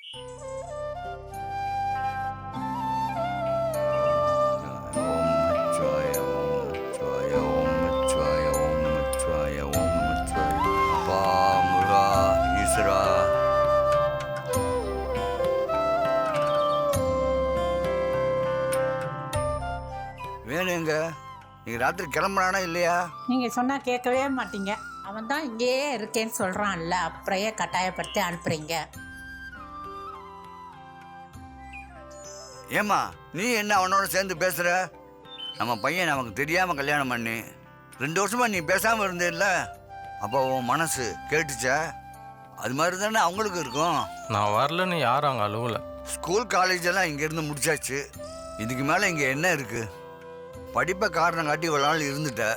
அப்பா முருகா ஈஸ்வரா. வேணும் எங்க? நீங்க ராத்திரி கிளம்புறானா இல்லையா? நீங்க சொன்னா கேட்கவே மாட்டீங்க. அவன் தான் இங்கேயே இருக்கேன்னு சொல்றான்ல, அப்புறையே கட்டாயப்படுத்தி அனுப்புறீங்க. ஏமா நீ என்ன அவனோட சேர்ந்து பேசுற? நம்ம பையன் நமக்கு தெரியாம கல்யாணம் பண்ணி 2 வருஷமா நீ பேசாம இருந்தேல்ல, அப்போ உன் மனசு கேட்டுச்சா? அது மாதிரி தானே அவங்களுக்கு இருக்கும். நான் வரலன்னு யாரும் அங்கே அழுவல. ஸ்கூல் காலேஜ் எல்லாம் இங்கேருந்து முடிச்சாச்சு. இதுக்கு மேலே இங்கே என்ன இருக்கு? படிப்பை காரணம் காட்டி ஒரு நாள் இருந்துட்ட.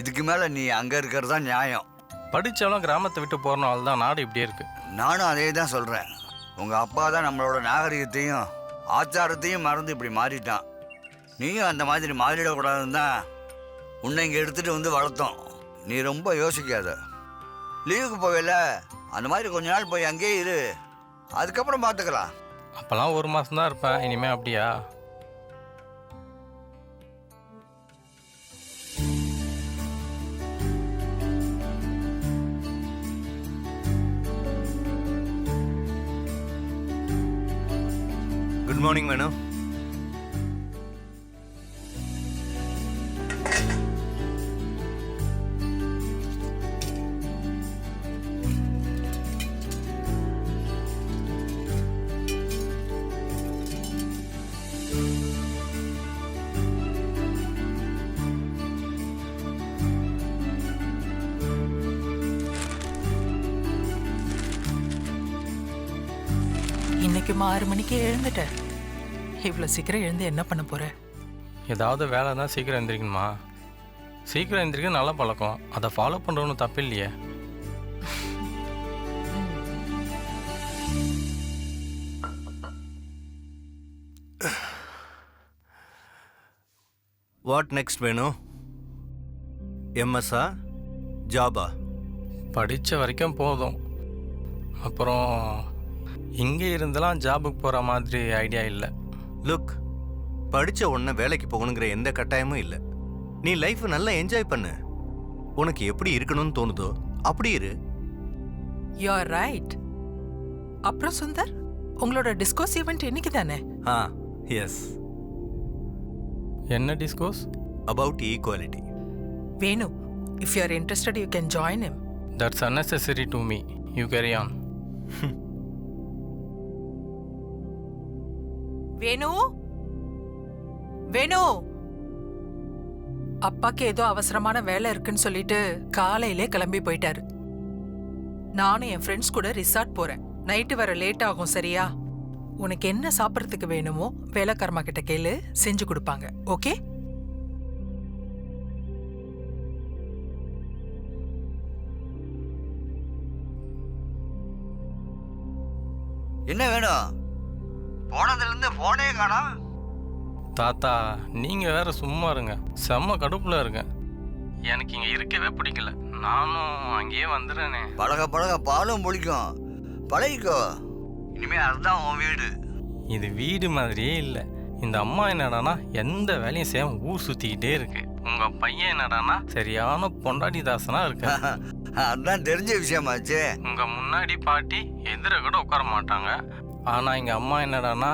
இதுக்கு மேலே நீ அங்கே இருக்கிறது தான் நியாயம். படித்தாலும் கிராமத்தை விட்டு போகிறனால தான் நாடு இப்படியே இருக்கு. நானும் அதே தான் சொல்கிறேன். உங்கள் அப்பா தான் நம்மளோட நாகரிகத்தையும் ஆச்சாரத்தையும் மறந்து இப்படி மாறிட்டான். நீயும் அந்த மாதிரி மாறிடக்கூடாதுன்னு தான் உன்னை இங்கே எடுத்துகிட்டு வந்து வளர்த்தோம். நீ ரொம்ப யோசிக்காத. லீவுக்கு போவேல, அந்த மாதிரி கொஞ்ச நாள் போய் அங்கேயே இரு, அதுக்கப்புறம் பார்த்துக்கலாம். அப்போல்லாம் 1 மாதம் தான் இருப்பேன். இனிமேல் அப்படியா? குட் மார்னிங் வேணு. இன்னைக்கு 6 மணிக்கு எழுந்துட்டேன். இவ்வளோ சீக்கிரம் எழுந்து என்ன பண்ண போற? ஏதாவது வேலை தான் சீக்கிரம் எழுந்திரிக்கணுமா? சீக்கிரம் எழுந்திரிக்க நல்ல பழக்கம், அதை ஃபாலோ பண்ணுறவனு தப்பு இல்லையே. வாட் நெக்ஸ்ட் வேணு? எம்எஸ்ஸா ஜாபா? படித்த வரைக்கும் போதும். அப்புறம் இங்கே இருந்தெல்லாம் ஜாபுக்கு போகிற மாதிரி ஐடியா இல்லை. லுக், படித்த உடனே வேலைக்கு போகணுங்கிற எந்த கட்டாயமும் இல்லை. நீ லைஃப்பை நல்லா என்ஜாய் பண்ணு. உனக்கு எப்படி இருக்கணும்னு தோணுதோ அப்படி இரு. You are right. அப்புறம் சுந்தர், உங்களோட டிஸ்கோஸ் ஈவெண்ட் இன்னைக்கு தானே? எஸ். என்ன டிஸ்கோஸ்? About equality. Venu, if you are interested you can join him. That's unnecessary to me. You carry on. வேணு, வேணு, அப்பாக்கு ஏதோ அவசரமான வேலை இருக்குன்னு சொல்லிட்டு காலையிலே கிளம்பி போயிட்டாரு. நானும் என் ஃப்ரெண்ட்ஸ் கூட ரிசார்ட் போறேன். நைட்டு வர லேட் ஆகும், சரியா? உனக்கு என்ன சாப்பிட்றதுக்கு வேணுமோ வேலைக்காரமா கிட்ட கேளு, செஞ்சு கொடுப்பாங்க. ஓகே? என்ன வேணும்? போனதுலேருந்து போனே காணோம். தாத்தா, நீங்கள் வேற சும்மா இருங்க. செம்ம கடுப்பில் இருக்கேன். எனக்கு இங்கே இருக்கவே பிடிக்கல. நானும் அங்கேயே வந்துடுறேனே. பழக பழக பாலும் பிடிக்கும், பழகிக்கோ. இனிமே அதுதான் உன் வீடு. இது வீடு மாதிரியே இல்லை. இந்த அம்மா என்னடானா எந்த வேலையும் செய்யாம ஊர் சுற்றிக்கிட்டே இருக்கு. உங்கள் பையன் என்னடானா சரியான பொண்டாட்டி தாசனா இருக்கு. அதுதான் தெரிஞ்ச விஷயமாச்சு. உங்கள் முன்னாடி பாட்டி எதிர கூட உட்கார மாட்டாங்க. ஆனால் எங்கள் அம்மா என்னடானா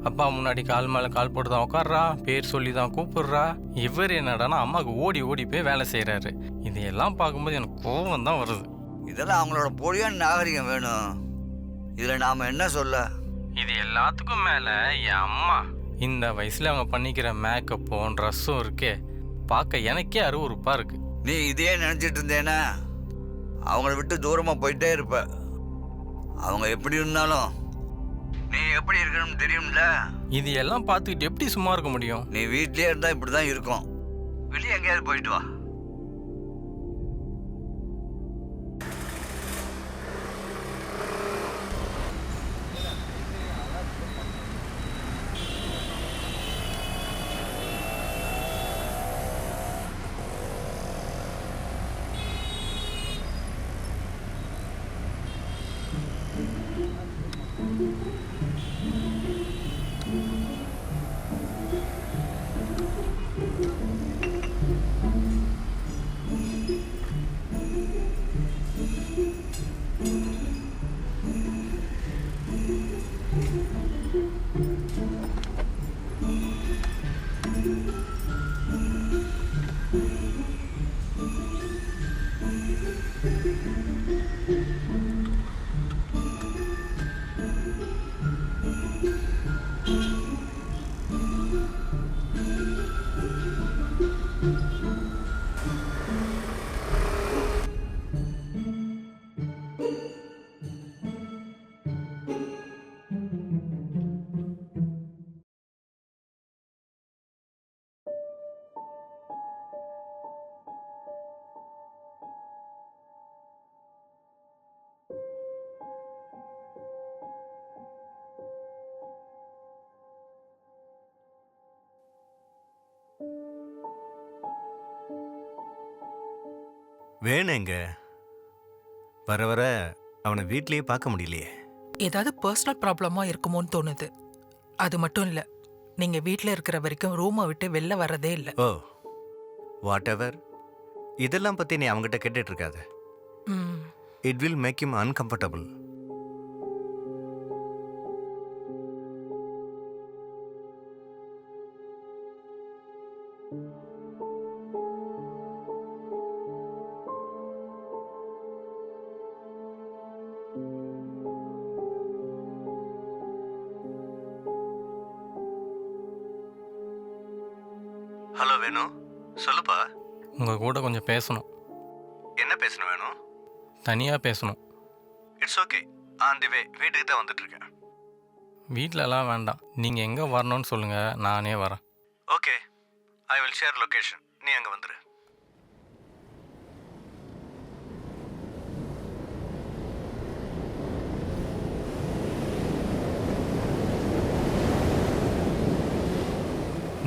அப்பா முன்னாடி கால் மேலே கால் போட்டு தான் உட்கார்றா, பேர் சொல்லி தான் கூப்பிடுறா. இவர் என்னடானா அம்மாவுக்கு ஓடி ஓடி போய் வேலை செய்கிறாரு. இதையெல்லாம் பார்க்கும்போது எனக்கு கோபம் தான் வருது. இதெல்லாம் அவங்களோட பொடியான நாகரிகம் வேணும். இதில் நாம் என்ன சொல்ல? இது எல்லாத்துக்கும் மேலே என் அம்மா இந்த வயசில் அவங்க பண்ணிக்கிற மேக்கப்பும் ட்ரெஸ்ஸும் இருக்கே, பார்க்க எனக்கே அருவருப்பாக இருக்கு. நீ இதையே நினச்சிட்டு இருந்தேன்னா அவங்கள விட்டு தூரமாக போயிட்டே இருப்ப. அவங்க எப்படி இருந்தாலும் நீ எப்படி இருக்கணும்னு தெரியும்ல. இது எல்லாம் பார்த்துக்கிட்டு எப்படி சும்மா இருக்க முடியும்? நீ வீட்லயே இருந்தா இப்படிதான் இருக்கும். வெளியே எங்கேயாவது போயிட்டு வா. வேணுங்க. வர வர அவனை வீட்லயே பார்க்க முடியலையே. ஏதாவது பர்சனல் ப்ராப்ளமா இருக்குமோன்னு தோணுது. அது மட்டும் இல்ல, நீங்க வீட்ல இருக்கிற வரைக்கும் ரூமை விட்டு வெளில வர்றதே இல்ல. Oh, whatever. இதெல்லாம் பத்தி நீ அவங்ககிட்ட கேட்டுட்டு இருக்காத. ம். It will make him uncomfortable. Hello Venu, சொல்லுப்பா. உங்கள் கூட கொஞ்சம் பேசணும். என்ன பேசணும் வேணும்? தனியாக பேசணும். இட்ஸ் ஓகே, ஆன் தி வே. வீட்டுக்கு தான் வந்துட்டு இருக்கேன். வீட்டிலலாம் வேண்டாம். நீங்கள் எங்கே வரணும்னு சொல்லுங்கள், நானே வரேன். Okay, I will share location. நீ அங்கே வந்துரு.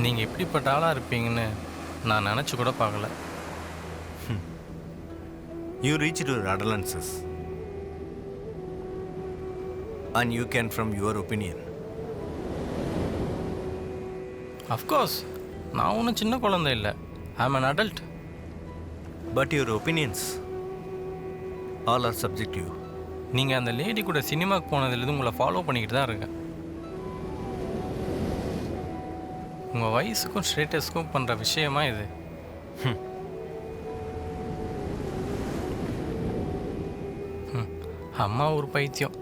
நீங்கள் இப்படிப்பட்ட ஆளாக இருப்பீங்கன்னு நான் நினச்சி கூட பார்க்கல. You reached your adolescence and you can from your opinion. Of course, நான் ஒன்றும் சின்ன குழந்தை இல்லை. ஐ ஆம் an adult. But your opinions all are subjective. நீங்கள் அந்த லேடி கூட சினிமாவுக்கு போனதுலேருந்து உங்களை ஃபாலோ பண்ணிக்கிட்டு தான் இருக்கேன். உங்கள் வயசுக்கும் ஸ்டேட்டஸ்க்கும் பண்ணுற விஷயமா இது? அம்மா ஒரு பைத்தியம்.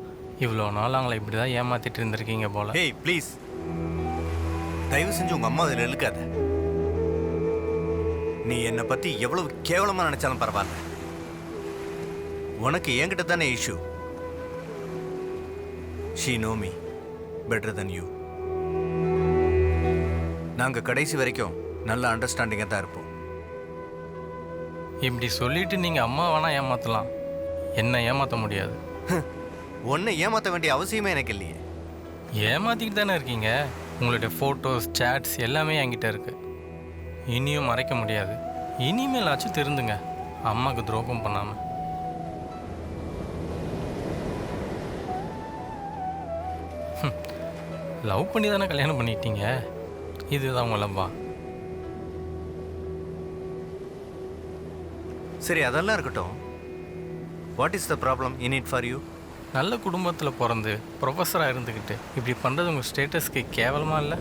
இவ்வளோ நாள் அவங்கள இப்படி தான் ஏமாத்திட்டு இருந்திருக்கீங்க போல. Hey, please. தயவு செஞ்சு உங்க அம்மா அதில் இழுக்காத. நீ என்னை பத்தி எவ்வளவு கேவலமா நினைச்சாலும் பரவாயில்ல. உனக்கு என்கிட்ட தானே issue. She know me better than you. நாங்க கடைசி வரைக்கும் நல்ல அண்டர்ஸ்டாண்டிங்காக தான் இருப்போம். இப்படி சொல்லிட்டு நீங்கள் அம்மா வேணால் ஏமாற்றலாம், என்ன ஏமாற்ற முடியாது. உன்னை ஏமாற்ற வேண்டிய அவசியமே எனக்கு இல்லையே. ஏமாற்றிக்கிட்டு தானே இருக்கீங்க. உங்களுடைய ஃபோட்டோஸ், சேட்ஸ் எல்லாமே என்கிட்ட இருக்குது. இனியும் மறைக்க முடியாது. இனிமேலாச்சும் திருந்துங்க, அம்மாவுக்கு துரோகம் பண்ணாமல். லவ் பண்ணி தானே கல்யாணம் பண்ணிட்டீங்க. இதுதான் உங்கள் லவ்வா? சரி, அதெல்லாம் இருக்கட்டும். What is the problem in it for you? நல்ல குடும்பத்தில் பிறந்து ப்ரொஃபஸராக இருந்துக்கிட்டு இப்படி பண்ணுறது உங்கள் ஸ்டேட்டஸ்க்கு கேவலமாக இல்லை?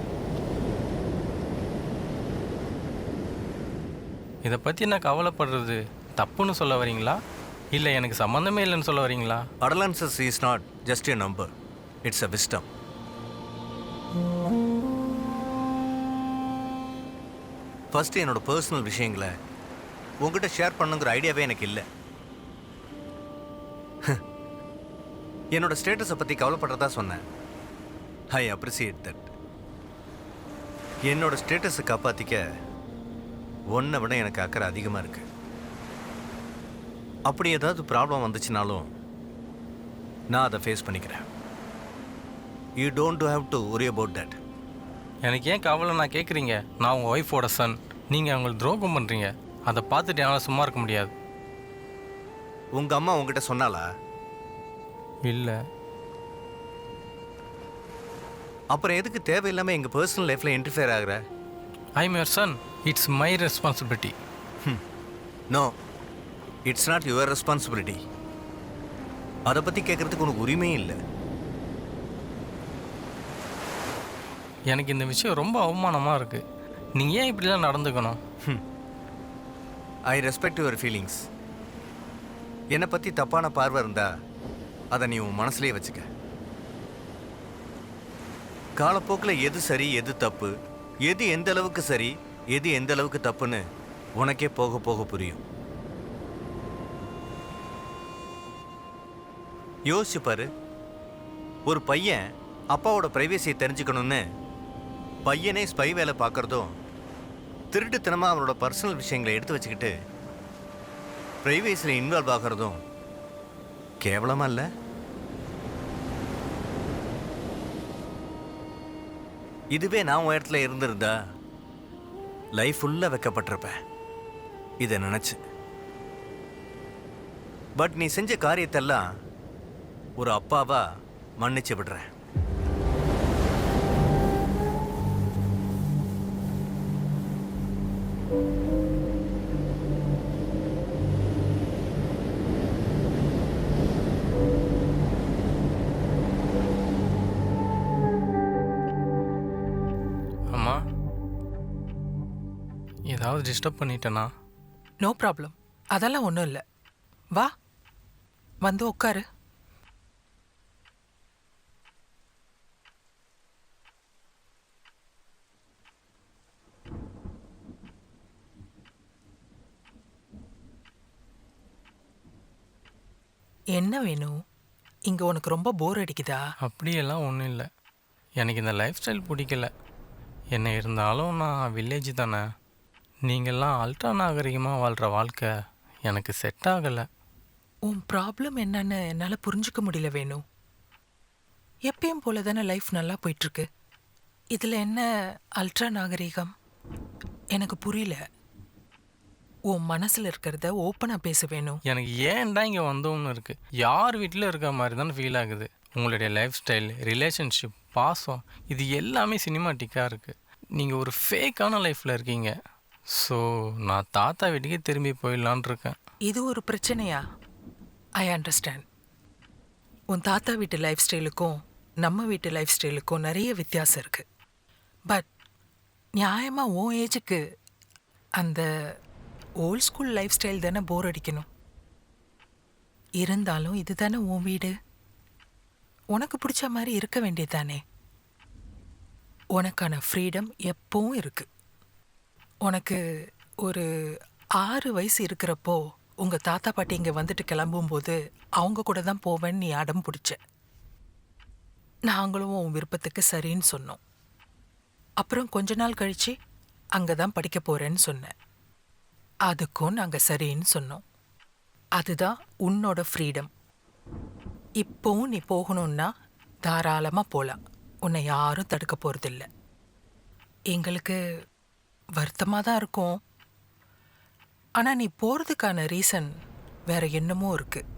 இதை பற்றி நான் கவலைப்படுறது தப்புன்னு சொல்ல வரீங்களா, இல்லை எனக்கு சம்மந்தமே இல்லைன்னு சொல்ல வரீங்களா? Adolescence is not just a number. It's a wisdom. First என்னோட பர்சனல் விஷயங்களை உங்ககிட்ட ஷேர் பண்ணுங்கிற ஐடியாவே எனக்கு இல்லை. என்னோட ஸ்டேட்டஸை பற்றி கவலைப்படுறதா சொன்னேன். ஐ அப்ரிசியேட் தட். என்னோட ஸ்டேட்டஸை காப்பாற்றிக்க ஒன்றை விட எனக்கு அக்கறை அதிகமாக இருக்கு. அப்படி ஏதாவது ப்ராப்ளம் வந்துச்சுனாலும் நான் அதை ஃபேஸ் பண்ணிக்கிறேன். You don't have to worry about that. எனக்கு ஏன் கவலை நான் கேட்குறீங்க? நான் உங்கள் ஒய்ஃபோட சன். நீங்கள் அவங்களுக்கு துரோகம் பண்ணுறீங்க. அதை பார்த்துட்டு என்னால் சும்மா இருக்க முடியாது. உங்கள் அம்மா உங்ககிட்ட சொன்னாலா? இல்லை. அப்புறம் எதுக்கு தேவையில்லாமல் எங்கள் பர்சனல் லைஃப்பில் இன்டர்ஃபியர் ஆகிற? I am your son. It's my responsibility. No, it's not your responsibility. அதை பற்றி கேட்குறதுக்கு உனக்கு உரிமையும் இல்லை. எனக்கு இந்த விஷயம் ரொம்ப அவமானமாக இருக்குது. நீங்கள் ஏன் இப்படிலாம் நடந்துக்கணும்? I respect your feelings. என்னை பற்றி தப்பான பார்வை இருந்தா அதை நீ உன் மனசுலேயே வச்சுக்க. காலப்போக்கில் எது சரி எது தப்பு, எது எந்த அளவுக்கு சரி எது எந்த அளவுக்கு தப்புன்னு உனக்கே போக போக புரியும். யோசிச்சு பாரு, ஒரு பையன் அப்பாவோட பிரைவேசியை தெரிஞ்சுக்கணும்னு பையனே ஸ்பை வேலை பார்க்குறதும், திருட்டுத்தனமாக அவனோட பர்சனல் விஷயங்களை எடுத்து வச்சுக்கிட்டு பிரைவேசியில் இன்வால்வ் ஆகிறதும் கேவலமா இல்லை? இதுவே நான் உன் இடத்துல இருந்திருந்தா லைஃப் ஃபுல்லாக வைக்கப்பட்டிருப்பேன் இதை நினச்சி. பட் நீ செஞ்ச காரியத்தெல்லாம் ஒரு அப்பாவா மன்னிச்சு விடுறேன். அம்மா, ஏதாவது டிஸ்டர்ப் பண்ணிட்டேனா? நோ ப்ராப்ளம், அதெல்லாம் ஒன்றும் இல்லை. வா, வந்து உட்காரு. என்ன வேணும்? இங்க உனக்கு ரொம்ப போர் அடிக்குதா? அப்படியெல்லாம் ஒன்றும் இல்லை. எனக்கு இந்த லைஃப் ஸ்டைல் பிடிக்கல. என்ன இருந்தாலும் நான் வில்லேஜ் தானே. நீங்கள்லாம் அல்ட்ரா நாகரிகமாக வாழ்கிற வாழ்க்கை எனக்கு செட் ஆகலை. உன் ப்ராப்ளம் என்னன்னு என்னால் புரிஞ்சுக்க முடியல வேணும். எப்பயும் போல தானே லைஃப் நல்லா போயிட்டுருக்கு. இதில் என்ன அல்ட்ரா நாகரிகம்? எனக்கு புரியல. உன் மனசில் இருக்கிறத ஓப்பனாக பேச வேணும். எனக்கு ஏன்டா இங்கே வந்தோம்னு இருக்குது. யார் வீட்டில் இருக்க மாதிரி தானே ஃபீல் ஆகுது. உங்களுடைய லைஃப் ஸ்டைல், ரிலேஷன்ஷிப், பாசம், இது எல்லாமே சினிமாட்டிக்காக இருக்குது. நீங்கள் ஒரு ஃபேக்கான லைஃப்பில் இருக்கீங்க. ஸோ நான் தாத்தா வீட்டுக்கே திரும்பி போயிடலான் இருக்கேன். இது ஒரு பிரச்சனையா? I understand. உன் தாத்தா வீட்டு லைஃப் ஸ்டைலுக்கும் நம்ம வீட்டு லைஃப் ஸ்டைலுக்கும் நிறைய வித்தியாசம் இருக்குது. பட் நியாயமாக உன் ஏஜுக்கு அந்த ஓல்ட் ஸ்கூல் லைஃப் ஸ்டைல் தானே போர் அடிக்கணும். இருந்தாலும் இது தானே உன் வீடு. உனக்கு பிடிச்ச மாதிரி இருக்க வேண்டியதானே. உனக்கான ஃப்ரீடம் எப்பவும் இருக்கு. உனக்கு ஒரு 6 வயசு இருக்கிறப்போ உங்கள் தாத்தா பாட்டி இங்கே வந்துட்டு கிளம்பும்போது அவங்க கூட தான் போவேன்னு நீ அடம் பிடிச்ச. நாங்களும் உன் விருப்பத்துக்கு சரின்னு சொன்னோம். அப்புறம் கொஞ்ச நாள் கழித்து அங்கே தான் படிக்க போகிறேன்னு சொன்னேன். அதுக்கும் நாங்கள் சரின்னு சொன்னோம். அதுதான் உன்னோட ஃப்ரீடம். இப்போவும் நீ போகணுன்னா தாராளமாக போகலாம். உன்னை யாரும் தடுக்க போகிறதில்ல. எங்களுக்கு வருத்தமாக தான் இருக்கும். ஆனால் நீ போகிறதுக்கான ரீசன் வேற என்னமோ இருக்குது.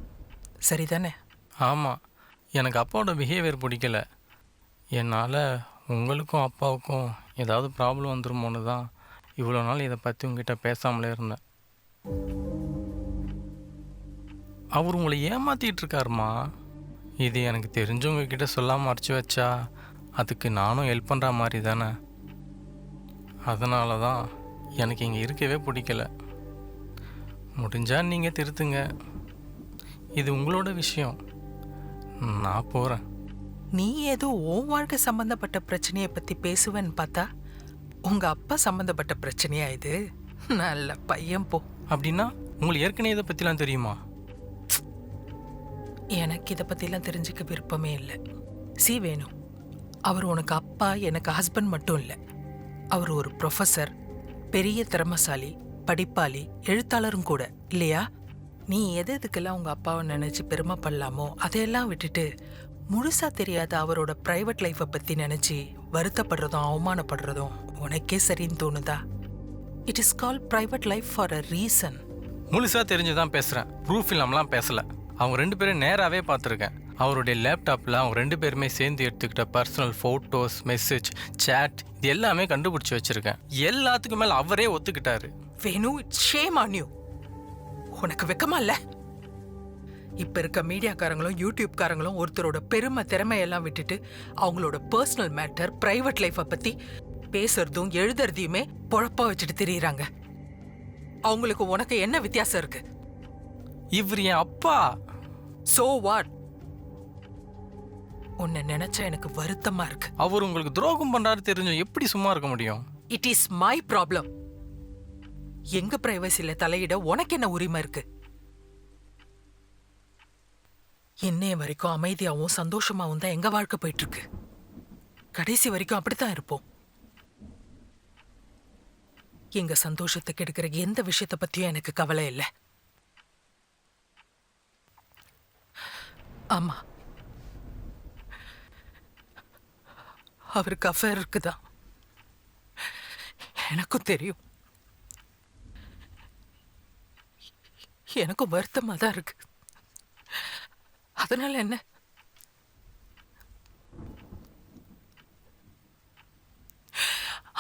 சரிதானே? ஆமாம், எனக்கு அப்பாவோட பிஹேவியர் பிடிக்கல. என்னால் உங்களுக்கும் அப்பாவுக்கும் ஏதாவது ப்ராப்ளம் வந்துருமோன்னு தான் இவ்வளோ நாள் இதை பற்றி உங்ககிட்ட பேசாமலே இருந்தேன். அவர் உங்களை ஏமாற்றிட்டு இருக்காருமா. இது எனக்கு தெரிஞ்சவங்க கிட்ட சொல்லாமல் மறைச்சி வச்சா அதுக்கு நானும் ஹெல்ப் பண்ணுற மாதிரி தானே. அதனால தான் எனக்கு இங்கே இருக்கவே பிடிக்கல. முடிஞ்சால் நீங்கள் திருத்துங்க. இது உங்களோட விஷயம். நான் போகிறேன். நீ ஏதோ உன் வாழ்க்கை சம்பந்தப்பட்ட பிரச்சனையை பற்றி பேசுவேன்னு பார்த்தா உங்கள் அப்பா சம்பந்தப்பட்ட பிரச்சனையா இது? நல்ல பையன் போ. அப்படின்னா உங்களுக்கு ஏற்கனவே இதை பற்றிலாம் தெரியுமா? எனக்கு இதை பற்றிலாம் தெரிஞ்சுக்க விருப்பமே இல்லை. வேணும், அவர் உனக்கு அப்பா, எனக்கு ஹஸ்பண்ட் மட்டும் இல்லை. அவர் ஒரு ப்ரொஃபஸர், பெரிய திறமசாலி, படிப்பாளி, எழுத்தாளரும் கூட இல்லையா? நீ எதுக்கெல்லாம் உங்கள் அப்பாவை நினச்சி பெருமைப்படலாமோ அதையெல்லாம் விட்டுட்டு முழுசாக தெரியாத அவரோட ப்ரைவேட் லைஃப்பை பற்றி நினச்சி வருத்தப்படுறதும் அவமானப்படுறதும் உனக்கே சரின்னு தோணுதா? It is call private life for a reason. முழுசாக தெரிஞ்சு தான் பேசுகிறேன். ப்ரூஃப் இல்லாமலாம் பேசலை. அவங்க 2 பேரும் நேராகவே பார்த்துருக்கேன். அவருடைய லேப்டாப்பில் அவங்க 2 பேருமே சேர்ந்து எடுத்துக்கிட்ட பர்சனல் ஃபோட்டோஸ், மெசேஜ், சேட், இது எல்லாமே கண்டுபிடிச்சி வச்சுருக்கேன். எல்லாத்துக்கும் மேலே அவரே ஒத்துக்கிட்டாரு. வேணு, இட்ஸ் ஷேம் ஆன் யூ. உனக்கு வெக்கமா இல்லை? இப்போ இருக்க மீடியாக்காரங்களும் யூடியூப்காரங்களும் ஒருத்தரோட பெருமை திறமையெல்லாம் விட்டுட்டு அவங்களோட பர்சனல் மேட்டர், ப்ரைவேட் லைஃப்பை பற்றி பேசுறதும் எழுதுறதையுமே பொழப்பா வச்சுட்டு திரியிறாங்க. அவங்களுக்கு உனக்கு என்ன வித்தியாசம் இருக்கு? இவர் என் அப்பா. So what? உன்னை நினைச்சா எனக்கு வருத்தமா இருக்கு. அவர் உங்களுக்கு துரோகம் பண்றாரு தெரிஞ்சும் எப்படி சும்மா இருக்க முடியும்? It is my problem. எங்க பிரைவசியில தலையிட உனக்கு என்ன உரிமை இருக்கு? இன்னைய வரைக்கும் அமைதியாவும் சந்தோஷமாவும் தான் எங்க வாழ்க்கை போயிட்டு இருக்கு. கடைசி வரைக்கும் அப்படித்தான் இருப்போம். எங்க சந்தோஷத்துக்கு எடுக்கிற எந்த விஷயத்தை பத்தியும் எனக்கு கவலை இல்லை. ஆமா, அவருக்கு அஃபேர் இருக்குதான், எனக்கும் தெரியும். எனக்கும் வருத்தமா தான் இருக்கு. அதனால என்ன?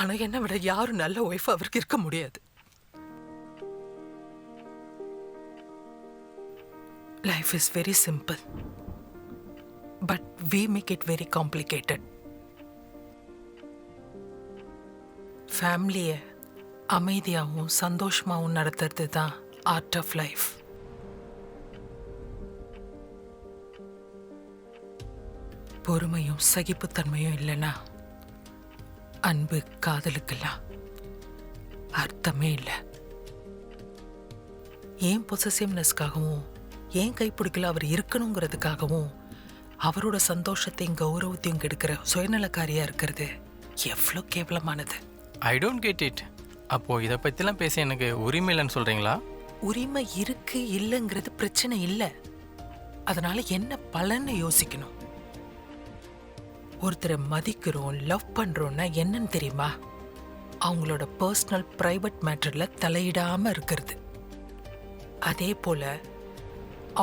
ஆனா என்னை விட யாரும் நல்ல ஒய்ஃப் அவருக்கு இருக்க முடியாது. Life is very simple, but we make it very complicated. ஃபேமிலியை அமைதியாகவும் சந்தோஷமாகவும் நடத்துறது தான் ஆர்ட் ஆஃப் லைஃப். பொறுமையும் சகிப்புத்தன்மையும் இல்லைன்னா அன்பு காதலுக்கெல்லாம் அர்த்தமே இல்லை. ஏன் பொசசிவ்னஸ்க்காகவும் ஏன் கைப்பிடிக்கல அவர் இருக்கணுங்கிறதுக்காகவும் அவரோட சந்தோஷத்தையும் கௌரவத்தையும் கெடுக்கிற சுயநலக்காரியா இருக்கிறது எவ்வளோ கேவலமானது. I don't get it. அப்போது இதை பற்றிலாம் பேச எனக்கு உரிமை இல்லைன்னு சொல்கிறீங்களா? உரிமை இருக்கு இல்லைங்கிறது பிரச்சனை இல்லை. அதனால என்ன பலன்னு யோசிக்கணும். ஒருத்தரை மதிக்கிறோம், லவ் பண்றோம்னா என்னன்னு தெரியுமா? அவங்களோட பர்சனல் பிரைவேட் மேட்டர்ல தலையிடாம இருக்கிறது. அதே போல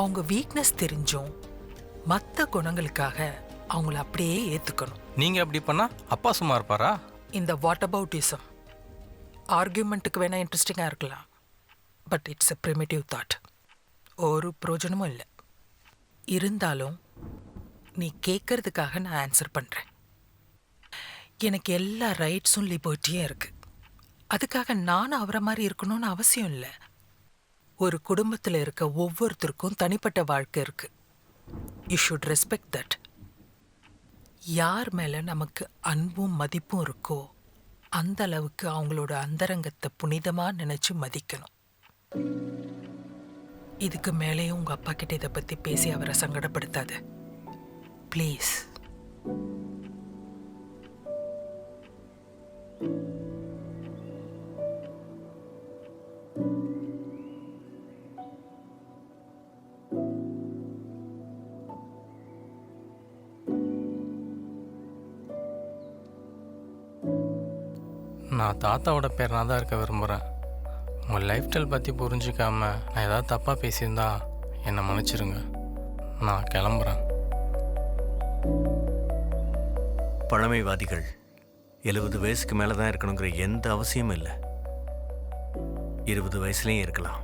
அவங்க வீக்னஸ் தெரிஞ்சும் மற்ற குணங்களுக்காக அவங்கள அப்படியே ஏத்துக்கணும். நீங்கள் அப்படி பண்ணால் அப்பா சும்மா இருப்பாரா? இந்த வாட் அபவுட்டிசம் ஆர்கியூமெண்ட்டுக்கு வேணா இன்ட்ரெஸ்டிங்காக இருக்கலாம், but it's a primitive thought. ஒரு பிரயோஜனமும் இல்லை. இருந்தாலும் நீ கேட்கறதுக்காக நான் ஆன்சர் பண்ணுறேன். எனக்கு எல்லா ரைட்ஸும் லிபர்ட்டியும் இருக்கு. அதுக்காக நானும் அவரை மாதிரி இருக்கணும்னு அவசியம் இல்லை. ஒரு குடும்பத்தில் இருக்க ஒவ்வொருத்தருக்கும் தனிப்பட்ட வாழ்க்கை இருக்கு. You should respect that. யார் மேலே நமக்கு அன்பும் மதிப்பும் இருக்கோ அந்த அளவுக்கு அவங்களோட அந்தரங்கத்தை புனிதமாக நினச்சி மதிக்கணும். இதுக்கு மேலேயும் உங்கள் அப்பா கிட்ட இதை பற்றி பேசி அவரை சங்கடப்படுத்தாத ப்ளீஸ். நான் தாத்தாவோட பேரனாக தான் இருக்க விரும்புகிறேன். உங்கள் லைஃப் ஸ்டைல் பற்றி புரிஞ்சிக்காம நான் ஏதாவது தப்பாக பேசியிருந்தா என்னை மன்னிச்சிருங்க. நான் கிளம்புறேன். பழமைவாதிகள் 70 வயசுக்கு மேலே தான் இருக்கணுங்கிற எந்த அவசியமும் இல்லை. 20 வயசுலேயும் இருக்கலாம்.